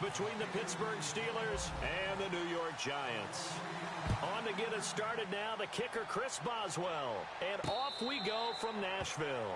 between the Pittsburgh Steelers and the New York Giants. On to get us started now, the kicker, Chris Boswell. And off we go from Nashville.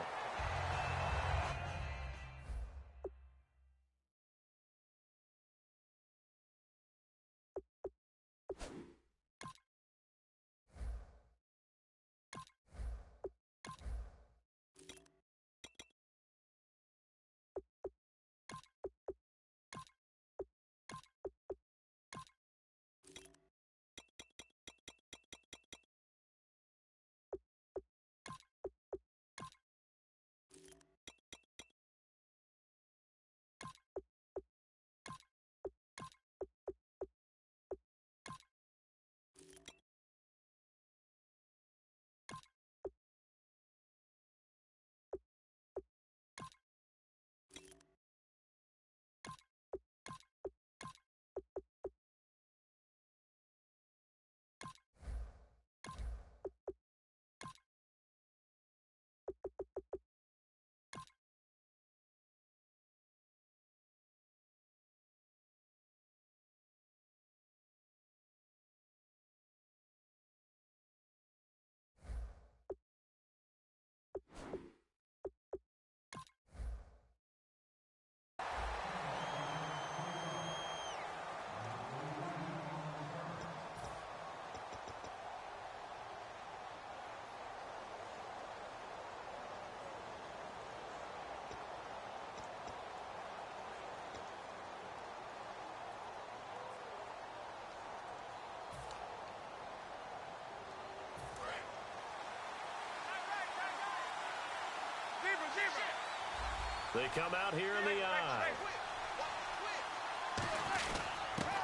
They come out here in the eye.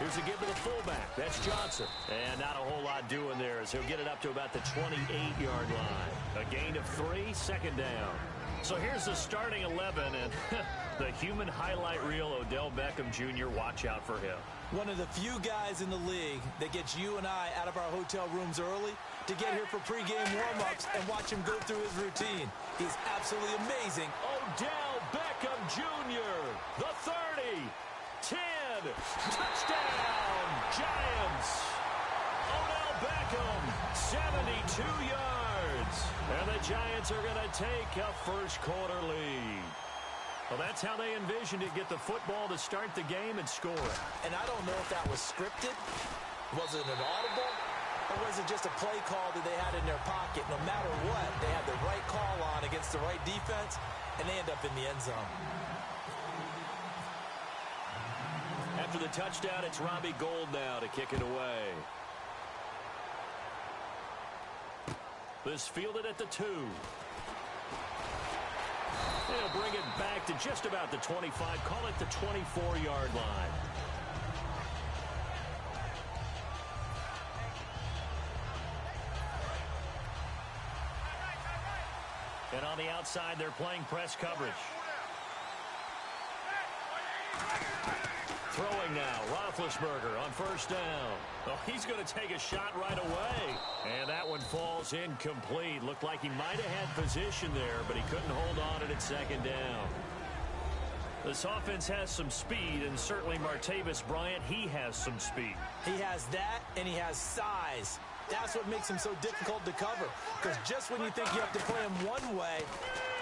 Here's a give to the fullback. That's Johnson. And not a whole lot doing there as he'll get it up to about the 28-yard line. A gain of 3, second down. So here's the starting 11, and the human highlight reel, Odell Beckham Jr., watch out for him. One of the few guys in the league that gets you and I out of our hotel rooms early to get here for pregame warm-ups and watch him go through his routine. He's absolutely amazing. Odell Beckham Jr., the 30, 10, touchdown, Giants. Odell Beckham, 72 yards. And the Giants are going to take a first-quarter lead. Well, that's how they envisioned it, get the football to start the game and score it. And I don't know if that was scripted. Was it an audible? Or was it just a play call that they had in their pocket? No matter what, they had the right call on against the right defense, and they end up in the end zone. After the touchdown, it's Robbie Gould now to kick it away. This fielded at the 2. They'll bring it back to just about the 25. Call it the 24-yard line. And on the outside, they're playing press coverage. Throwing now, Roethlisberger on first down. Oh, he's going to take a shot right away. And that one falls incomplete. Looked like he might have had position there, but he couldn't hold on it at second down. This offense has some speed, and certainly Martavis Bryant, he has some speed. He has that, and he has size. That's what makes him so difficult to cover. Because just when you think you have to play him one way,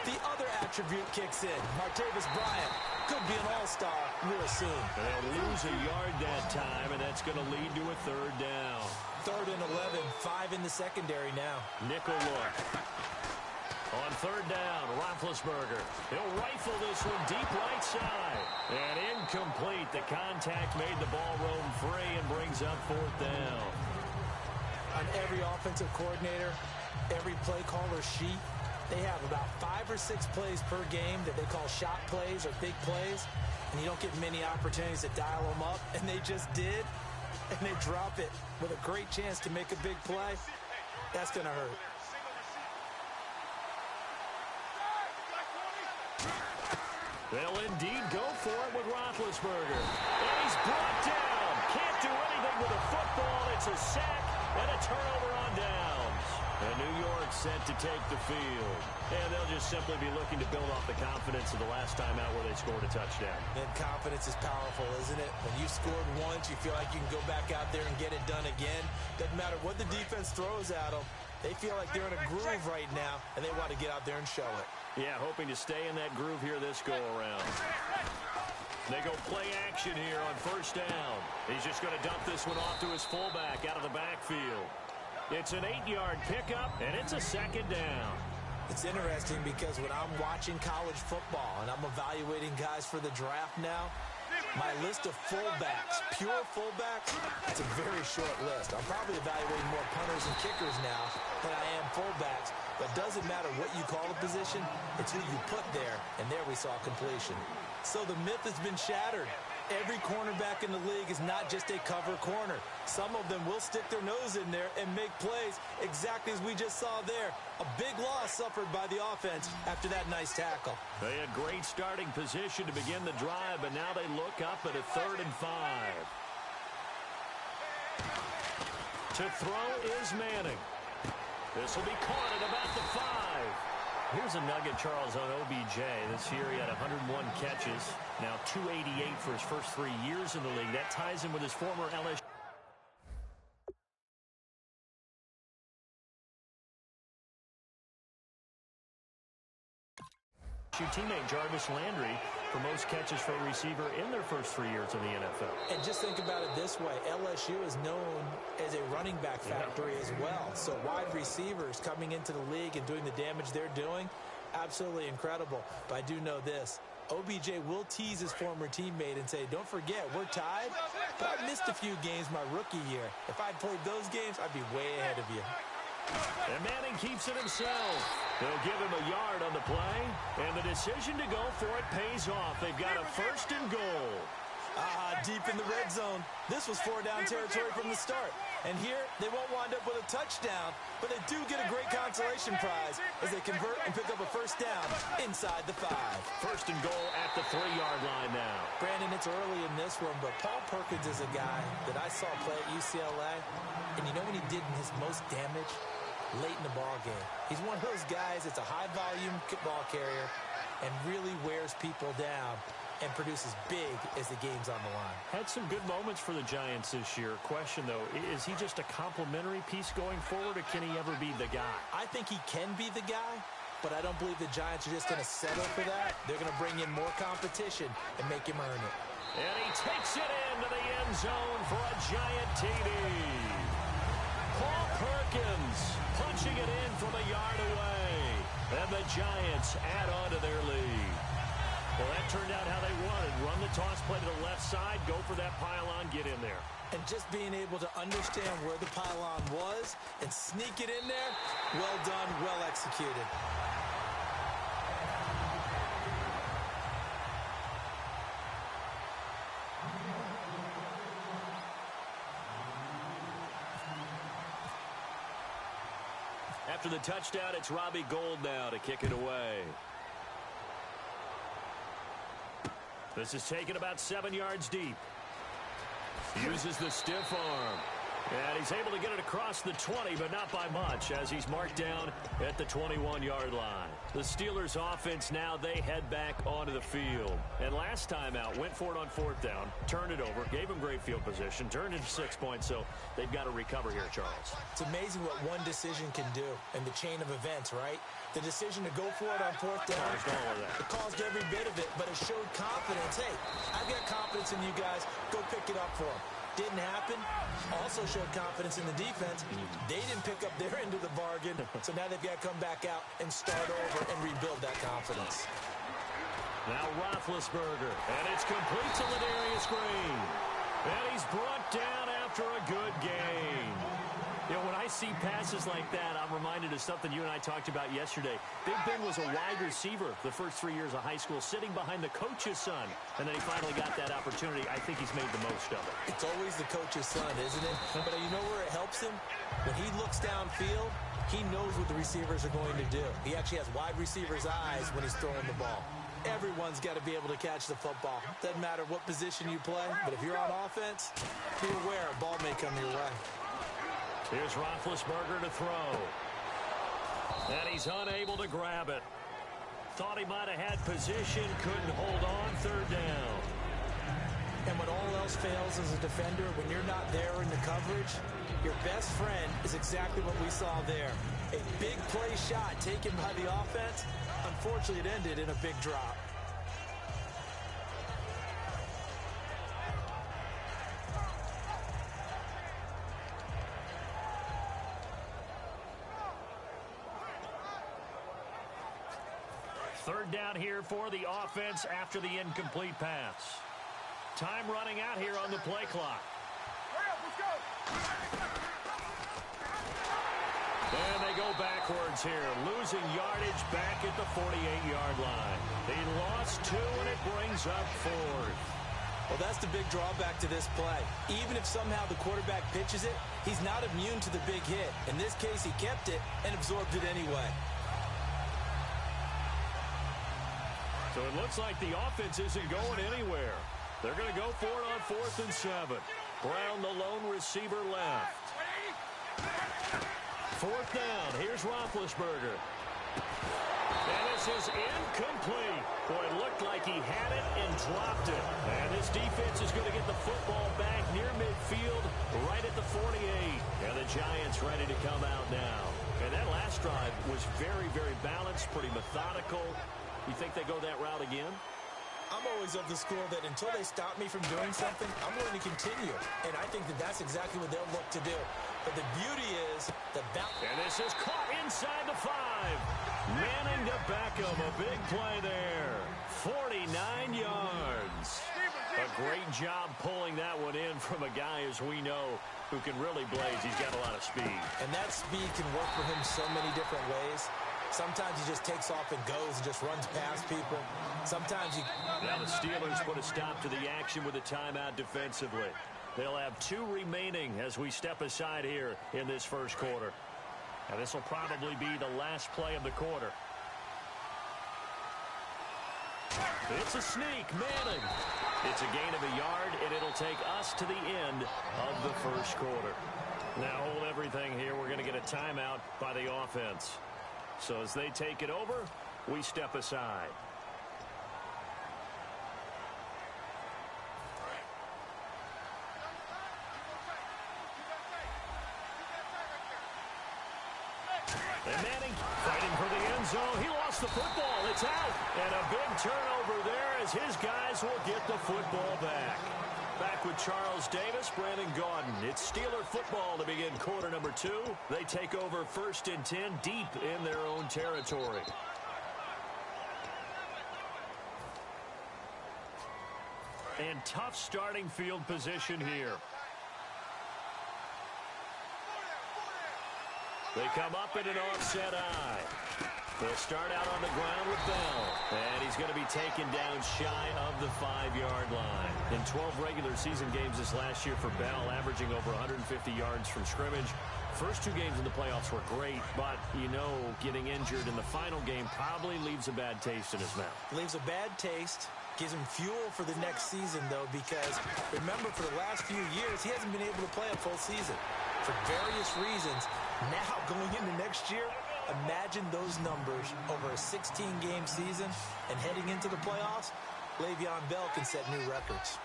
the other attribute kicks in. Martavis Bryant could be an all-star real soon. And they'll lose a yard that time, and that's going to lead to a third down. 3rd and 11, 5 in the secondary now. Nickel look. On third down, Roethlisberger. He'll rifle this one deep right side. And incomplete. The contact made the ball roam free and brings up 4th down. On every offensive coordinator, every play caller sheet, they have about 5 or 6 plays per game that they call shot plays or big plays, and you don't get many opportunities to dial them up, and they just did, and they drop it with a great chance to make a big play. That's going to hurt. They'll indeed go for it with Roethlisberger. And he's brought down. Can't do anything with a football. It's a sack and a turnover on downs. And New York set to take the field. And they'll just simply be looking to build off the confidence of the last time out where they scored a touchdown. And confidence is powerful, isn't it? When you scored once, you feel like you can go back out there and get it done again. Doesn't matter what the defense throws at them. They feel like they're in a groove right now, and they want to get out there and show it. Yeah, hoping to stay in that groove here this go-around. They go play action here on first down. He's just going to dump this one off to his fullback out of the backfield. It's an 8-yard pickup, and it's a second down. It's interesting because when I'm watching college football and I'm evaluating guys for the draft now, my list of fullbacks, pure fullbacks, it's a very short list. I'm probably evaluating more punters and kickers now than I am fullbacks. But it doesn't matter what you call a position, it's who you put there. And there we saw completion. So the myth has been shattered. Every cornerback in the league is not just a cover corner. Some of them will stick their nose in there and make plays exactly as we just saw there. A big loss suffered by the offense after that nice tackle. They had great starting position to begin the drive, but now they look up at a 3rd and 5. To throw is Manning. This will be caught at about the 5. Here's a nugget, Charles, on OBJ. This year he had 101 catches, now 288 for his first 3 years in the league. That ties him with his former LSU teammate Jarvis Landry for most catches for a receiver in their first 3 years in the NFL. And just think about it this way. LSU is known as a running back factory as well. So wide receivers coming into the league and doing the damage they're doing, absolutely incredible. But I do know this. OBJ will tease his former teammate and say, don't forget, we're tied, but I missed a few games my rookie year. If I'd played those games, I'd be way ahead of you. And Manning keeps it himself. They'll give him a yard on the play, and the decision to go for it pays off. They've got a 1st and goal. Deep in the red zone. This was 4-down territory from the start. And here, they won't wind up with a touchdown, but they do get a great consolation prize as they convert and pick up a 1st down inside the 5. 1st and goal at the 3-yard line now. Brandon, it's early in this one, but Paul Perkins is a guy that I saw play at UCLA. And you know when he did his most damage? Late in the ball game. He's one of those guys that's a high-volume ball carrier and really wears people down and produces big as the game's on the line. Had some good moments for the Giants this year. Question, though, is he just a complimentary piece going forward, or can he ever be the guy? I think he can be the guy, but I don't believe the Giants are just going to settle for that. They're going to bring in more competition and make him earn it. And he takes it into the end zone for a Giant TD. Paul Perkins punching it in from a yard away. And the Giants add on to their lead. Well, that turned out how they wanted. Run the toss play to the left side, go for that pylon, get in there. And just being able to understand where the pylon was and sneak it in there, well done, well executed. After the touchdown, it's Robbie Gould now to kick it away. This is taken about 7 yards deep. Uses the stiff arm. And he's able to get it across the 20, but not by much, as he's marked down at the 21-yard line. The Steelers' offense now, they head back onto the field. And last time out, went for it on 4th down, turned it over, gave him great field position, turned into 6 points, so they've got to recover here, Charles. It's amazing what one decision can do in the chain of events, right? The decision to go for it on 4th down, it caused every bit of it, but it showed confidence. Hey, I've got confidence in you guys. Go pick it up for them. Didn't happen. Also showed confidence in the defense. They didn't pick up their end of the bargain, so now they've got to come back out and start over and rebuild that confidence. Now Roethlisberger, and it's complete to Ladarius Green. And he's brought down after a good game. You know, when I see passes like that, I'm reminded of something you and I talked about yesterday. Big Ben was a wide receiver the first 3 years of high school, sitting behind the coach's son. And then he finally got that opportunity. I think he's made the most of it. It's always the coach's son, isn't it? But you know where it helps him? When he looks downfield, he knows what the receivers are going to do. He actually has wide receivers' eyes when he's throwing the ball. Everyone's got to be able to catch the football. Doesn't matter what position you play, but if you're on offense, be aware a ball may come your way. Here's Roethlisberger to throw. And he's unable to grab it. Thought he might have had position, couldn't hold on, third down. And when all else fails as a defender, when you're not there in the coverage, your best friend is exactly what we saw there. A big play shot taken by the offense. Unfortunately, it ended in a big drop. Third down here for the offense after the incomplete pass. Time running out here on the play clock. Hurry up, let's go. And they go backwards here, losing yardage back at the 48-yard line. They lost 2, and it brings up 4th. Well, that's the big drawback to this play. Even if somehow the quarterback pitches it, he's not immune to the big hit. In this case, he kept it and absorbed it anyway. So it looks like the offense isn't going anywhere. They're going to go for it on 4th and 7. Brown, the lone receiver, left. 4th down. Here's Roethlisberger. And this is incomplete. Boy, it looked like he had it and dropped it. And this defense is going to get the football back near midfield, right at the 48. And the Giants ready to come out now. And that last drive was very, very balanced, pretty methodical. You think they go that route again? I'm always of the school that until they stop me from doing something, I'm going to continue. And I think that that's exactly what they'll look to do. But the beauty is the balance. And this is caught inside the 5. Manning to Beckham. A big play there. 49 yards. A great job pulling that one in from a guy, as we know, who can really blaze. He's got a lot of speed. And that speed can work for him so many different ways. Sometimes he just takes off and goes and just runs past people. Sometimes he... Now the Steelers put a stop to the action with a timeout defensively. They'll have 2 remaining as we step aside here in this first quarter. And this will probably be the last play of the quarter. It's a sneak, Manning. It's a gain of a yard, and it'll take us to the end of the first quarter. Now hold everything here. We're going to get a timeout by the offense. So as they take it over, we step aside. And Manning fighting for the end zone. He lost the football. It's out. And a big turnover there as his guys will get the football back. Back with Charles Davis, Brandon Gaudin. It's Steeler football to begin quarter number 2. They take over 1st and 10 deep in their own territory. And tough starting field position here. They come up in an offset eye. They'll start out on the ground with Bell. And he's going to be taken down shy of the 5-yard line. In 12 regular season games this last year for Bell, averaging over 150 yards from scrimmage. First 2 games in the playoffs were great, but, you know, getting injured in the final game probably leaves a bad taste in his mouth. Leaves a bad taste. Gives him fuel for the next season, though, because remember, for the last few years, he hasn't been able to play a full season for various reasons. Now, going into next year, imagine those numbers over a 16-game season and heading into the playoffs. Le'Veon Bell can set new records.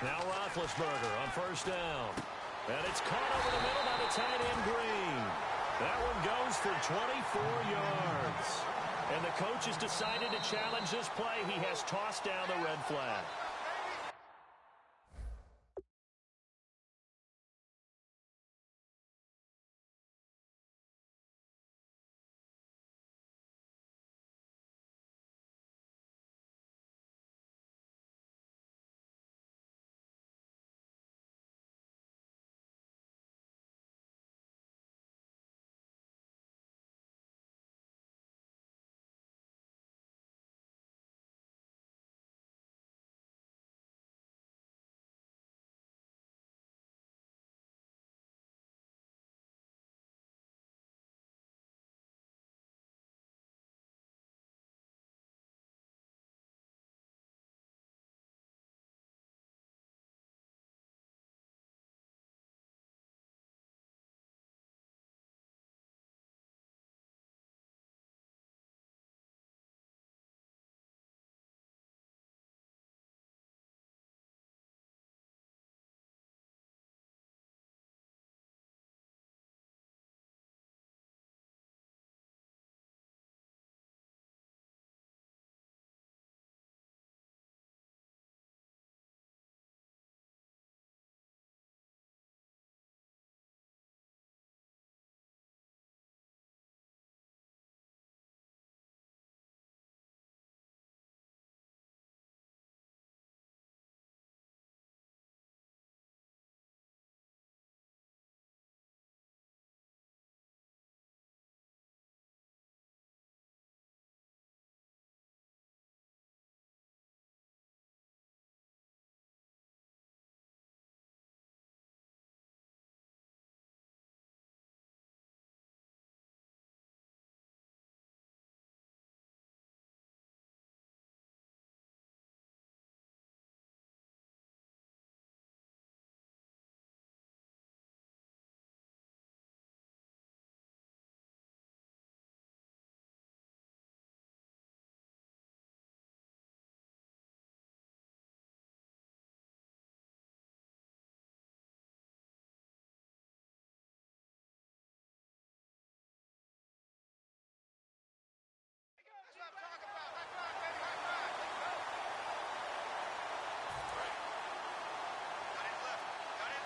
Now Roethlisberger on 1st down. And it's caught over the middle by the tight end Green. That one goes for 24 yards. And the coach has decided to challenge this play. He has tossed down the red flag.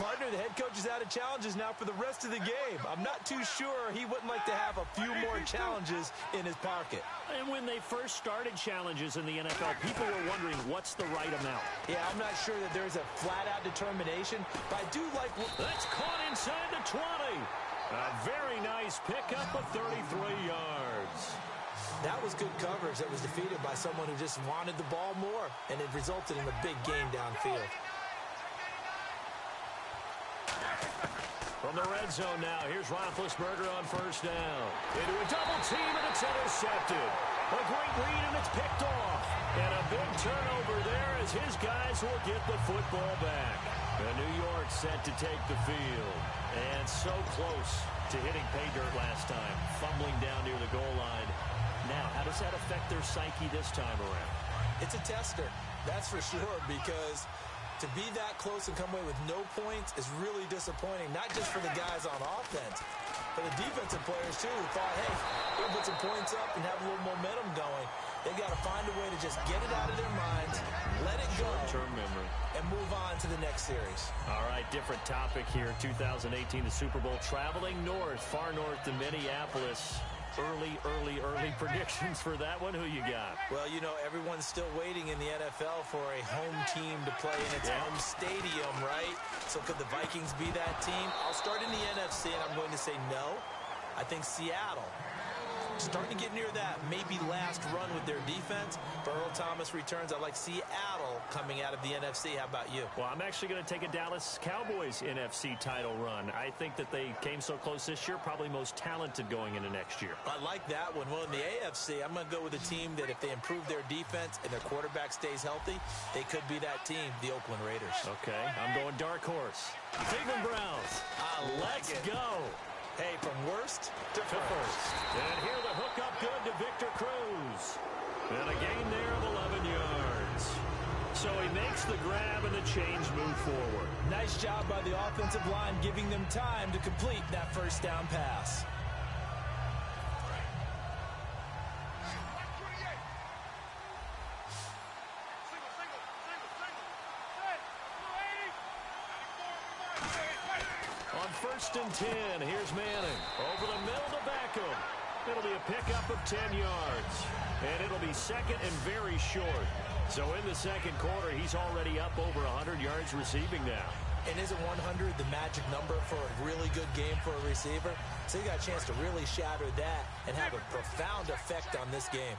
Partner, the head coach is out of challenges now for the rest of the game. I'm not too sure he wouldn't like to have a few more challenges in his pocket. And when they first started challenges in the NFL, people were wondering what's the right amount. Yeah, I'm not sure that there's a flat-out determination, but I do like... That's caught inside the 20. A very nice pickup of 33 yards. That was good coverage that was defeated by someone who just wanted the ball more, and it resulted in a big gain downfield. From the red zone now, here's Roethlisberger on first down. Into a double team, and it's intercepted. A great read, and it's picked off. And a big turnover there as his guys will get the football back. And New York set to take the field. And so close to hitting pay dirt last time, fumbling down near the goal line. Now, how does that affect their psyche this time around? It's a tester, that's for sure, because to be that close and come away with no points is really disappointing, not just for the guys on offense, but the defensive players, too, who thought, hey, we'll put some points up and have a little momentum going. They got to find a way to just get it out of their minds, let it go, short-term memory, and move on to the next series. All right, different topic here. 2018, the Super Bowl, traveling north, far north to Minneapolis. Early predictions for that one. Who you got? Well, you know, everyone's still waiting in the NFL for a home team to play in its home stadium, right? So could the Vikings be that team? I'll start in the NFC, and I'm going to say no. I think Seattle, starting to get near that maybe last run with their defense. If Earl Thomas returns, I like Seattle coming out of the NFC. How about you? Well, I'm actually going to take a Dallas Cowboys NFC title run. I think that they came so close this year, probably most talented going into next year. I like that one. Well, in the AFC, I'm going to go with a team that if they improve their defense and their quarterback stays healthy, they could be that team, the Oakland Raiders. Okay, I'm going dark horse. Cleveland Browns. Let's go. Hey, from worst to first. And here the hook up good to Victor Cruz. And a gain there of 11 yards. So he makes the grab and the chains move forward. Nice job by the offensive line, giving them time to complete that first down pass. First and 10. Here's Manning. Over the middle to Beckham. It'll be a pickup of 10 yards. And it'll be second and very short. So in the second quarter, he's already up over 100 yards receiving now. And isn't 100 the magic number for a really good game for a receiver? So you got a chance to really shatter that and have a profound effect on this game.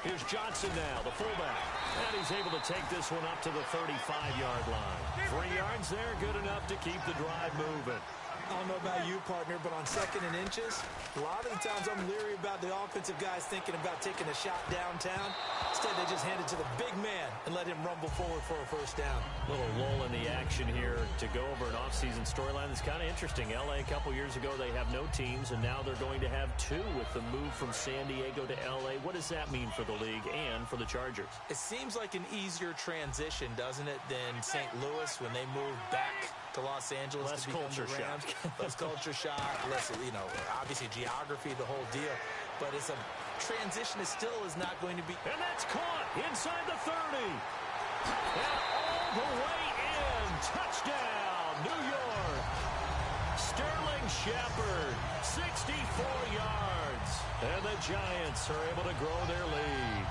Here's Johnson now, the fullback. And he's able to take this one up to the 35-yard line. 3 yards there, good enough to keep the drive moving. I don't know about you, partner, but on second and inches, a lot of the times I'm leery about the offensive guys thinking about taking a shot downtown. Instead, they just hand it to the big man and let him rumble forward for a first down. A little lull in the action here to go over an offseason storyline that's kind of interesting. L.A. a couple years ago, they have no teams, and now they're going to have two with the move from San Diego to L.A. What does that mean for the league and for the Chargers? It seems like an easier transition, doesn't it, than St. Louis when they moved back to Los Angeles. Less to become culture the Rams. shock. Less culture shock. Less, you know, obviously geography, the whole deal. But it's a transition that still is not going to be. And that's caught inside the 30. And all the way in. Touchdown, New York. Sterling Shepard, 64 yards. And the Giants are able to grow their lead.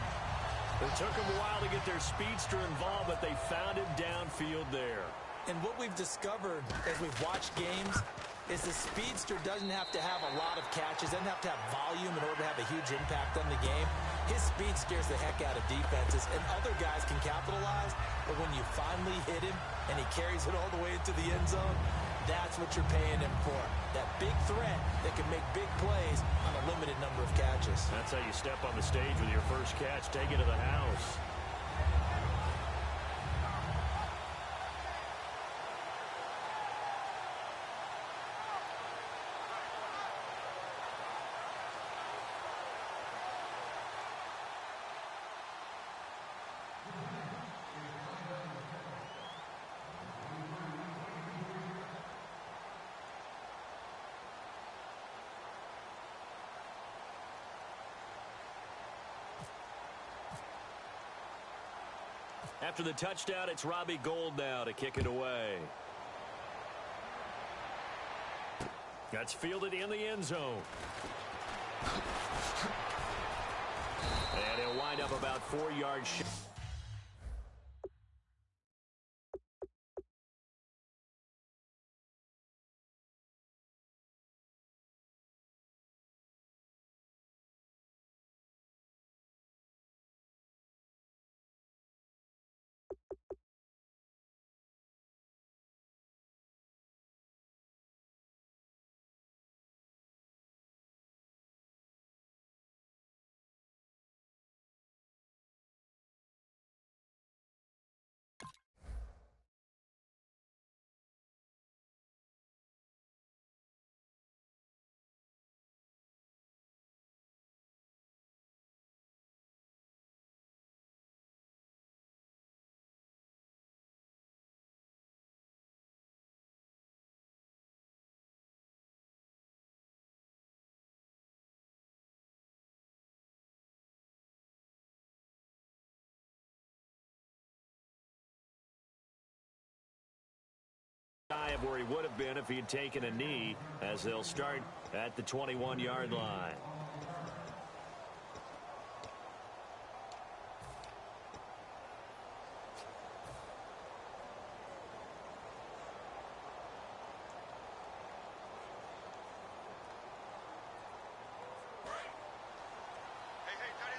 It took them a while to get their speedster involved, but they found him downfield there. And what we've discovered as we've watched games is the speedster doesn't have to have a lot of catches, doesn't have to have volume in order to have a huge impact on the game. His speed scares the heck out of defenses, and other guys can capitalize, but when you finally hit him and he carries it all the way into the end zone, that's what you're paying him for. That big threat that can make big plays on a limited number of catches. That's how you step on the stage with your first catch. Take it to the house. After the touchdown, it's Robbie Gould now to kick it away. That's fielded in the end zone. And he'll wind up about 4 yards short. Of where he would have been if he had taken a knee, as they'll start at the 21-yard line.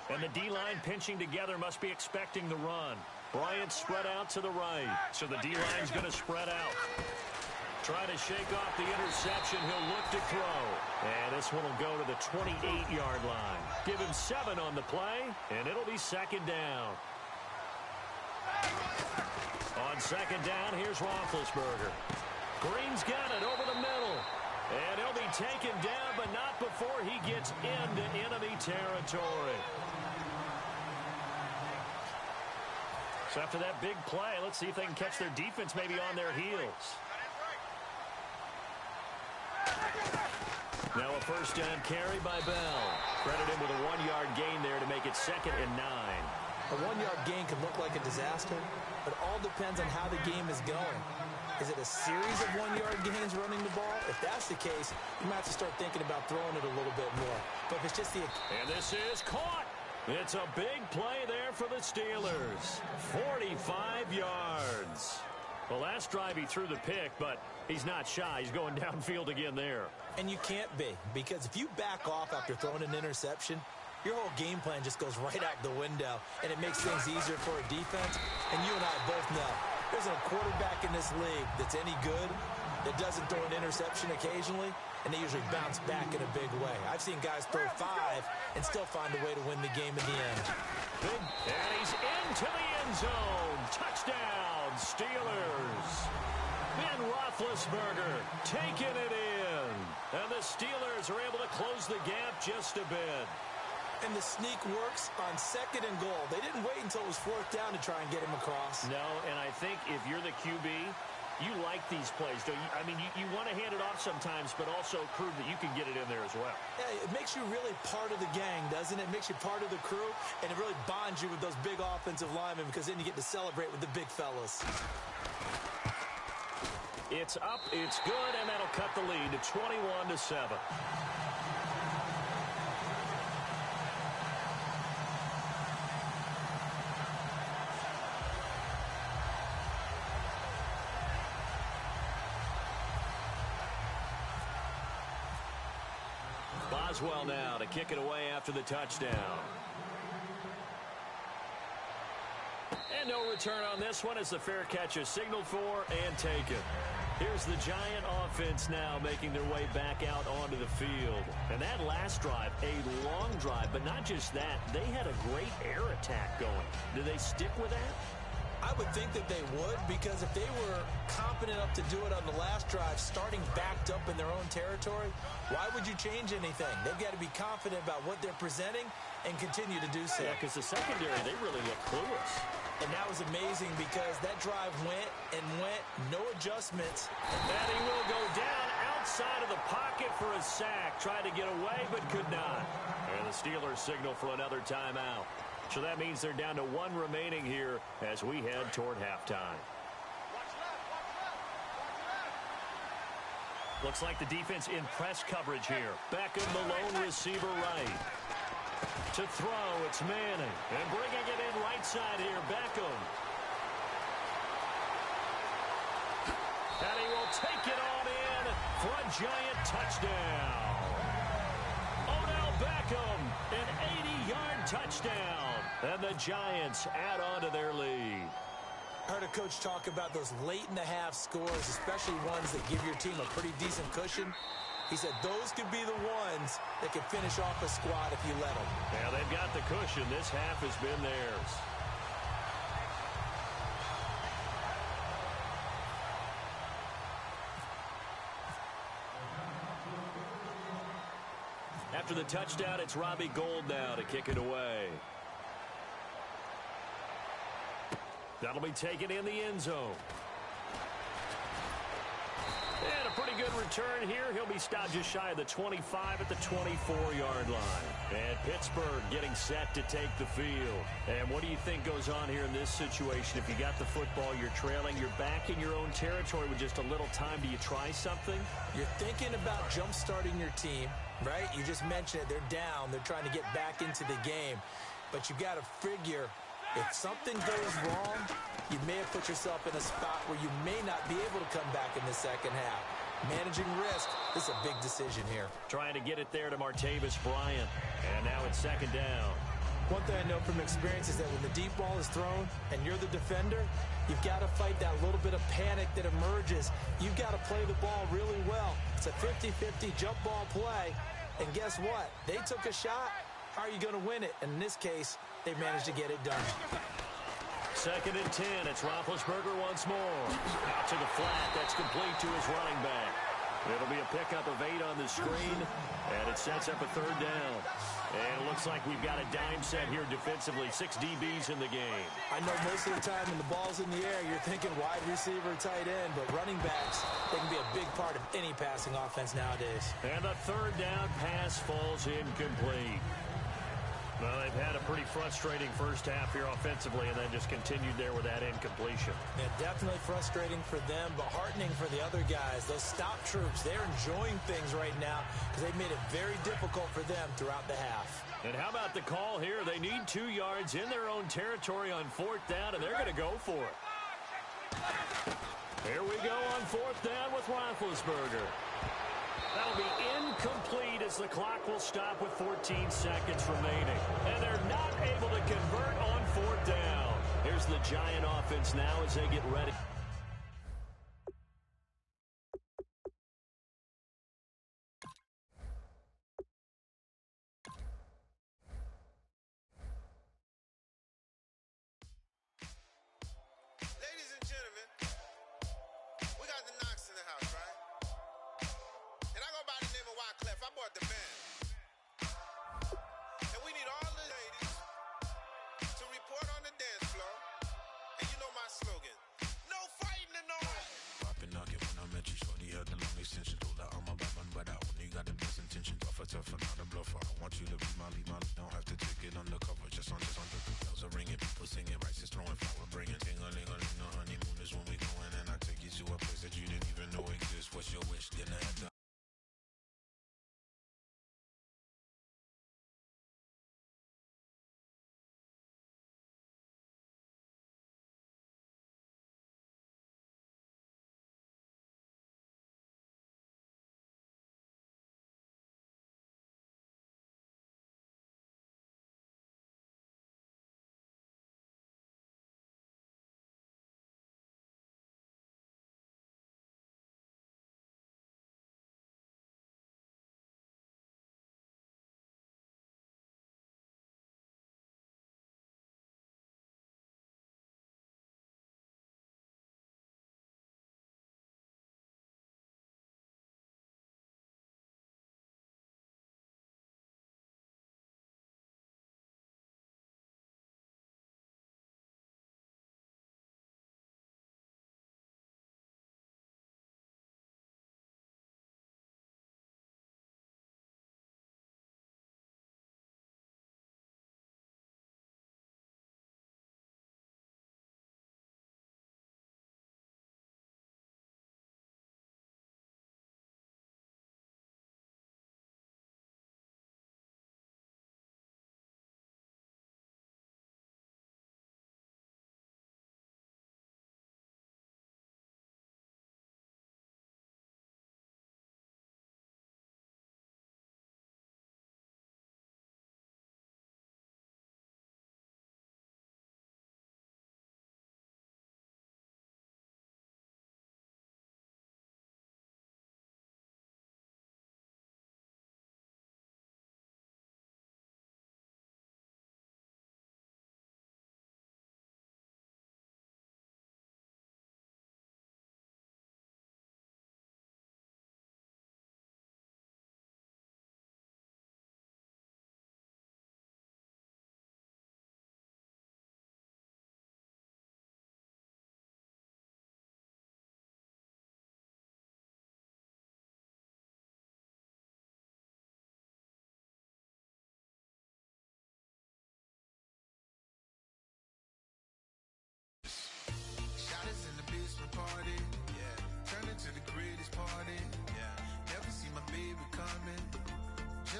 And the D-line pinching together must be expecting the run. Bryant spread out to the right, so the D-line's going to spread out. Trying to shake off the interception. He'll look to throw. And this one will go to the 28-yard line. Give him 7 on the play, and it'll be second down. On second down, here's Roethlisberger. Green's got it over the middle. And he'll be taken down, but not before he gets into enemy territory. So after that big play, let's see if they can catch their defense maybe on their heels. Now a first down carry by Bell. Credit him with a 1-yard gain there to make it 2nd and 9. A 1-yard gain can look like a disaster, but it all depends on how the game is going. Is it a series of 1-yard gains running the ball? If that's the case, you might have to start thinking about throwing it a little bit more. But if it's just the... And this is caught. It's a big play there for the Steelers. 45 yards. Well, last drive he threw the pick, but he's not shy. He's going downfield again there. And you can't be, because if you back off after throwing an interception, your whole game plan just goes right out the window, and it makes things easier for a defense. And you and I both know there's a quarterback in this league that's any good that doesn't throw an interception occasionally, and they usually bounce back in a big way. I've seen guys throw 5 and still find a way to win the game in the end. And he's into the end zone. Touchdown, Steelers. And Roethlisberger taking it in. And the Steelers are able to close the gap just a bit. And the sneak works on 2nd and goal. They didn't wait until it was 4th down to try and get him across. No, and I think if you're the QB, you like these plays, don't you? I mean, you want to hand it off sometimes, but also prove that you can get it in there as well. Yeah, it makes you really part of the gang, doesn't it? It makes you part of the crew, and it really bonds you with those big offensive linemen, because then you get to celebrate with the big fellas. It's up, it's good, and that'll cut the lead to 21-7. Boswell now to kick it away after the touchdown. And no return on this one as the fair catch is signaled for and taken. Here's the Giant offense now making their way back out onto the field. And that last drive, a long drive, but not just that. They had a great air attack going. Do they stick with that? I would think that they would, because if they were confident enough to do it on the last drive, starting backed up in their own territory, why would you change anything? They've got to be confident about what they're presenting and continue to do so. Yeah, because the secondary, they really look clueless. And that was amazing, because that drive went and went, no adjustments. And he will go down outside of the pocket for a sack. Tried to get away, but could not. And the Steelers signal for another timeout. So that means they're down to 1 remaining here as we head toward halftime. Looks like the defense in press coverage here. Beckham, the lone receiver right. To throw, it's Manning. And bringing it in right side here, Beckham. And he will take it on in for a giant touchdown. Odell Beckham, an 80-yard touchdown. And the Giants add on to their lead. I heard a coach talk about those late-in-the-half scores, especially ones that give your team a pretty decent cushion. He said those could be the ones that could finish off a squad if you let them. Yeah, they've got the cushion. This half has been theirs. After the touchdown, it's Robbie Gould now to kick it away. That'll be taken in the end zone. And a pretty good return here. He'll be stopped just shy of the 25 at the 24-yard line. And Pittsburgh getting set to take the field. And what do you think goes on here in this situation? If you got the football, you're trailing, you're back in your own territory with just a little time. Do you try something? You're thinking about jump-starting your team, right? You just mentioned it. They're down. They're trying to get back into the game. But you got to figure, if something goes wrong, you may have put yourself in a spot where you may not be able to come back in the second half. Managing risk, this is a big decision here. Trying to get it there to Martavis Bryant. And now it's second down. One thing I know from experience is that when the deep ball is thrown and you're the defender, you've got to fight that little bit of panic that emerges. You've got to play the ball really well. It's a 50-50 jump ball play. And guess what? They took a shot. How are you going to win it? And in this case, they managed to get it done. Second and 10. It's Roethlisberger once more. Out to the flat. That's complete to his running back. It'll be a pickup of 8 on the screen, and it sets up a third down. And it looks like we've got a dime set here defensively. 6 DBs in the game. I know most of the time when the ball's in the air, you're thinking wide receiver, tight end, but running backs, they can be a big part of any passing offense nowadays. And the third down pass falls incomplete. Well, they've had a pretty frustrating first half here offensively and then just continued there with that incompletion. Yeah, definitely frustrating for them, but heartening for the other guys. Those stop troops, they're enjoying things right now because they've made it very difficult for them throughout the half. And how about the call here? They need 2 yards in their own territory on fourth down, and they're going to go for it. Here we go on fourth down with Roethlisberger. That'll be incomplete as the clock will stop with 14 seconds remaining. And they're not able to convert on fourth down. Here's the Giant offense now as they get ready. Ladies and gentlemen, we got the Knox in the house, right? And I go by the name of Wyclef. I bought the band. And we need all the ladies to report on the dance floor. And you know my slogan. No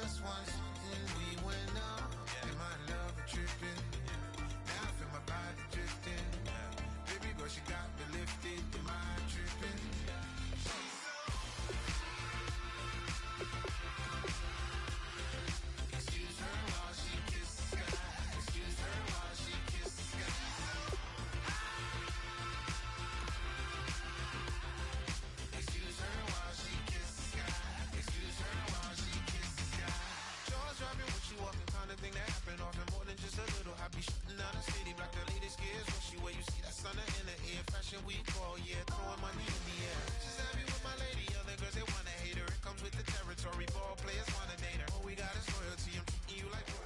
us once, then we went up. And my love a tripping. Now I feel my body drifting. Baby girl, she got me lifted. Am I tripping? Excuse her while she kisses the sky. Excuse her while she kisses the sky. Excuse her while she kisses the sky. Excuse her while she kisses the sky. Jaws dropping when she walking, kind of thing that happen often. More than just a little happy shooting down the city. Black the latest gears when she wear. You see that sun in the air. Fashion week all year, throwing money in the air. She's happy with my lady. Other girls they wanna hate her. It comes with the territory. Ball players wanna date her. All we got is loyalty. I'm treating you like royalty.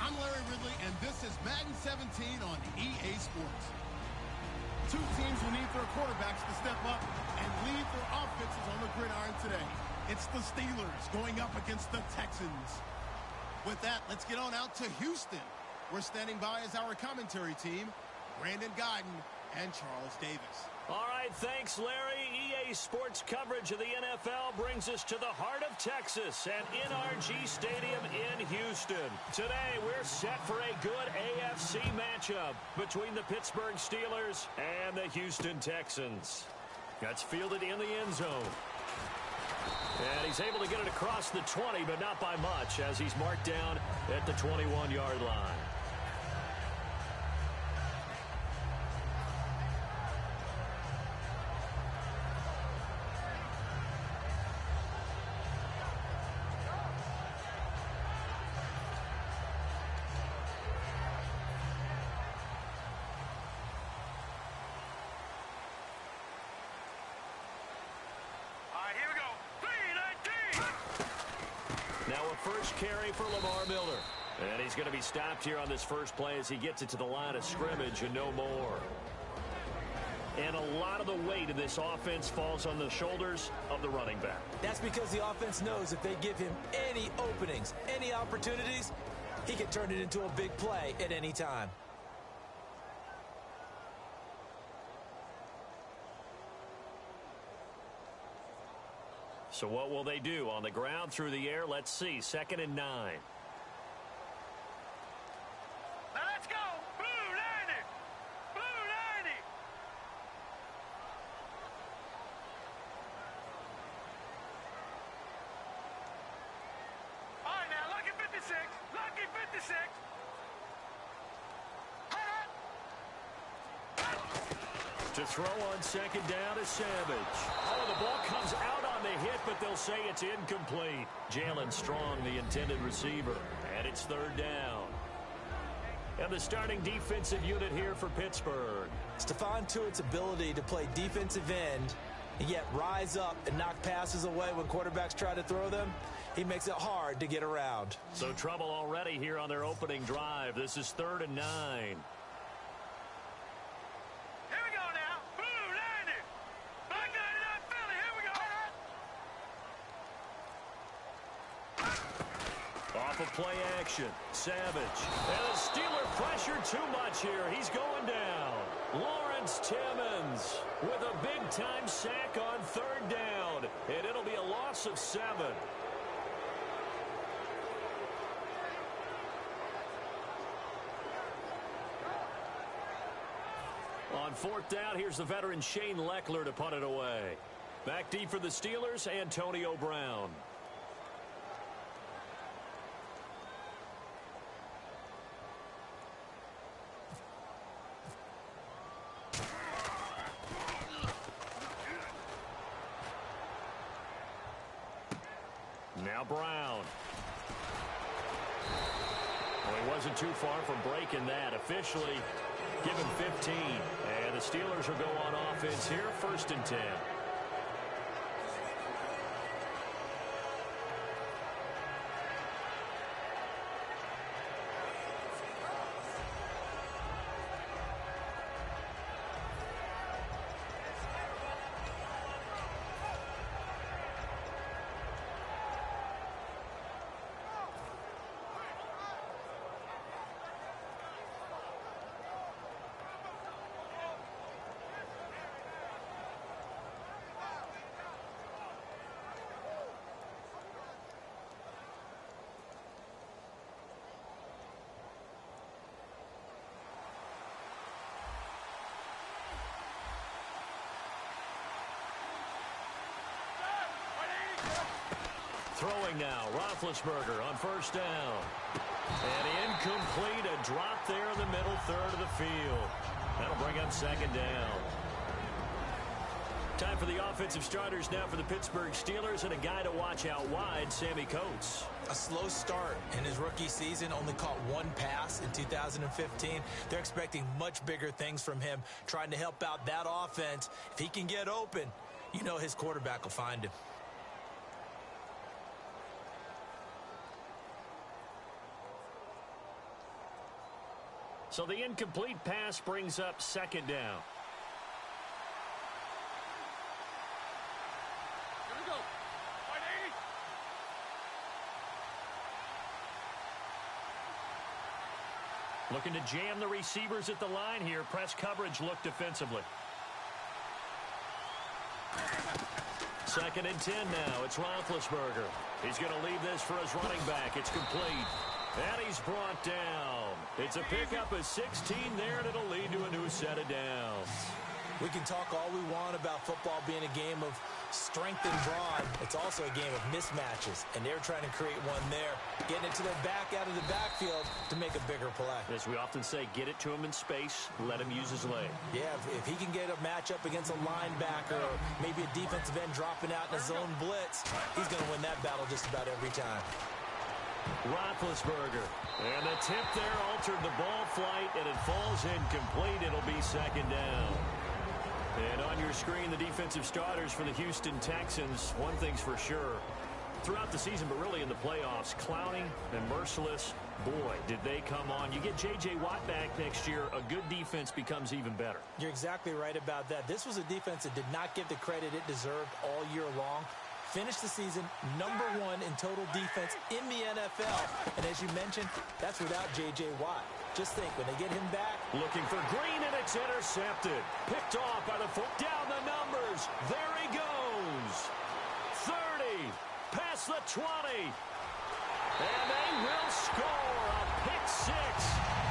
I'm Larry Ridley, and this is Madden 17 on EA Sports. Two teams will need their quarterbacks to step up and lead their offenses on the gridiron today. It's the Steelers going up against the Texans. With that, let's get on out to Houston. We're standing by as our commentary team, Brandon Godden and Charles Davis. All right, thanks, Larry. EA Sports coverage of the NFL brings us to the heart of Texas at NRG Stadium in Houston. Today, we're set for a good AFC matchup between the Pittsburgh Steelers and the Houston Texans. That's fielded in the end zone. And he's able to get it across the 20, but not by much, as he's marked down at the 21-yard line. First carry for Lamar Miller. And he's going to be stopped here on this first play as he gets it to the line of scrimmage and no more. And a lot of the weight of this offense falls on the shoulders of the running back. That's because the offense knows if they give him any openings, any opportunities, he can turn it into a big play at any time. So what will they do? On the ground, through the air, let's see. 2nd and 9. Now let's go! Blue 90! Blue 90! All right, now, lucky 56. Lucky 56. To throw on 2nd down is Savage. Oh, the ball comes out on the hit, but they'll say it's incomplete. Jalen Strong, the intended receiver. And it's 3rd down. And the starting defensive unit here for Pittsburgh. Stephon Tuitt's ability to play defensive end and yet rise up and knock passes away when quarterbacks try to throw them, he makes it hard to get around. So trouble already here on their opening drive. This is 3rd and 9. Play action. Savage. And the Steeler pressure too much here. He's going down. Lawrence Timmons with a big-time sack on 3rd down. And it'll be a loss of 7. On 4th down, here's the veteran Shane Leckler to punt it away. Back deep for the Steelers, Antonio Brown. Now Brown. Well, he wasn't too far from breaking that. Officially, give him 15. And the Steelers will go on offense here, 1st and 10. Throwing now, Roethlisberger on first down. And incomplete, a drop there in the middle third of the field. That'll bring up second down. Time for the offensive starters now for the Pittsburgh Steelers, and a guy to watch out wide, Sammy Coates. A slow start in his rookie season, only caught one pass in 2015. They're expecting much bigger things from him, trying to help out that offense. If he can get open, you know his quarterback will find him. So the incomplete pass brings up second down. Here we go. Point eight. Looking to jam the receivers at the line here. Press coverage look defensively. Second and 10 now. It's Roethlisberger. He's going to leave this for his running back. It's complete. And he's brought down. It's a pickup of 16 there, and it'll lead to a new set of downs. We can talk all we want about football being a game of strength and brawn. It's also a game of mismatches, and they're trying to create one there, getting it to their back out of the backfield to make a bigger play. As we often say, get it to him in space, let him use his leg. Yeah, if he can get a matchup against a linebacker or maybe a defensive end dropping out in a zone blitz, he's going to win that battle just about every time. Roethlisberger. And the tip there altered the ball flight, and it falls incomplete. It'll be second down. And on your screen, the defensive starters for the Houston Texans. One thing's for sure. Throughout the season, but really in the playoffs, Clowney and Merciless, boy, did they come on. You get J.J. Watt back next year, a good defense becomes even better. You're exactly right about that. This was a defense that did not give the credit it deserved all year long. Finished the season #1 in total defense in the NFL. And as you mentioned, that's without J.J. Watt. Just think, when they get him back. Looking for Green, and it's intercepted. Picked off by the foot. Down the numbers. There he goes. 30. Past the 20. And they will score a pick six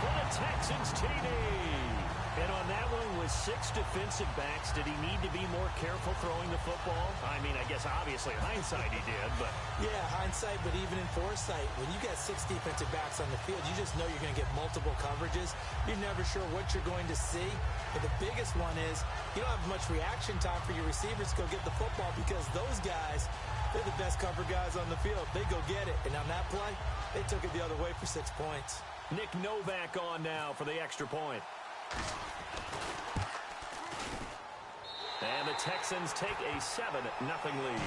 for the Texans TD. And on that one, with 6 defensive backs, did he need to be more careful throwing the football? I mean, I guess obviously in hindsight he did, but... Yeah, hindsight, but even in foresight, when you got 6 defensive backs on the field, you just know you're going to get multiple coverages. You're never sure what you're going to see. But the biggest one is you don't have much reaction time for your receivers to go get the football because those guys, they're the best cover guys on the field. They go get it. And on that play, they took it the other way for 6 points. Nick Novak on now for the extra point. And the Texans take a 7-0 lead.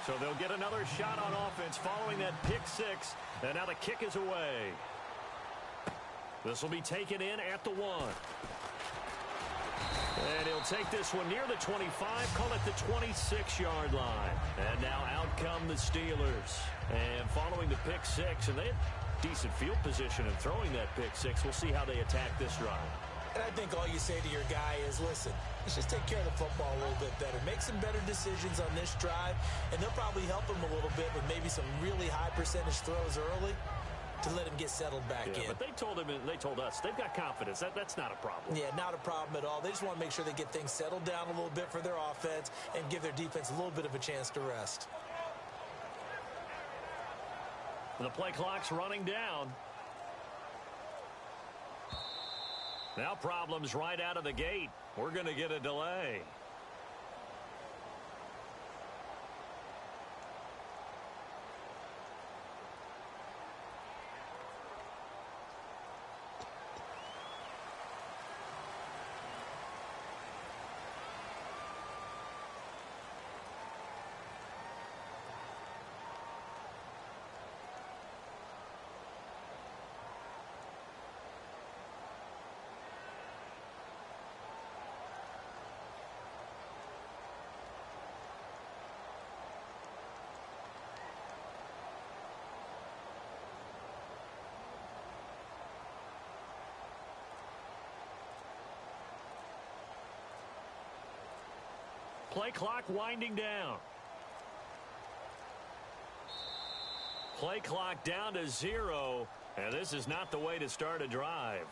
So they'll get another shot on offense following that pick six. And now the kick is away. This will be taken in at the 1. And he'll take this one near the 25, call it the 26-yard line. And now out come the Steelers. And following the pick six, and they had decent field position in throwing that pick six. We'll see how they attack this drive. And I think all you say to your guy is, listen, let's just take care of the football a little bit better. Make some better decisions on this drive, and they'll probably help him a little bit with maybe some really high percentage throws early to let him get settled back in. But they told him, and they told us, they've got confidence. That's not a problem. Yeah, not a problem at all. They just want to make sure they get things settled down a little bit for their offense and give their defense a little bit of a chance to rest. The play clock's running down. Now problems right out of the gate. We're going to get a delay. Play clock winding down. Play clock down to 0, and this is not the way to start a drive.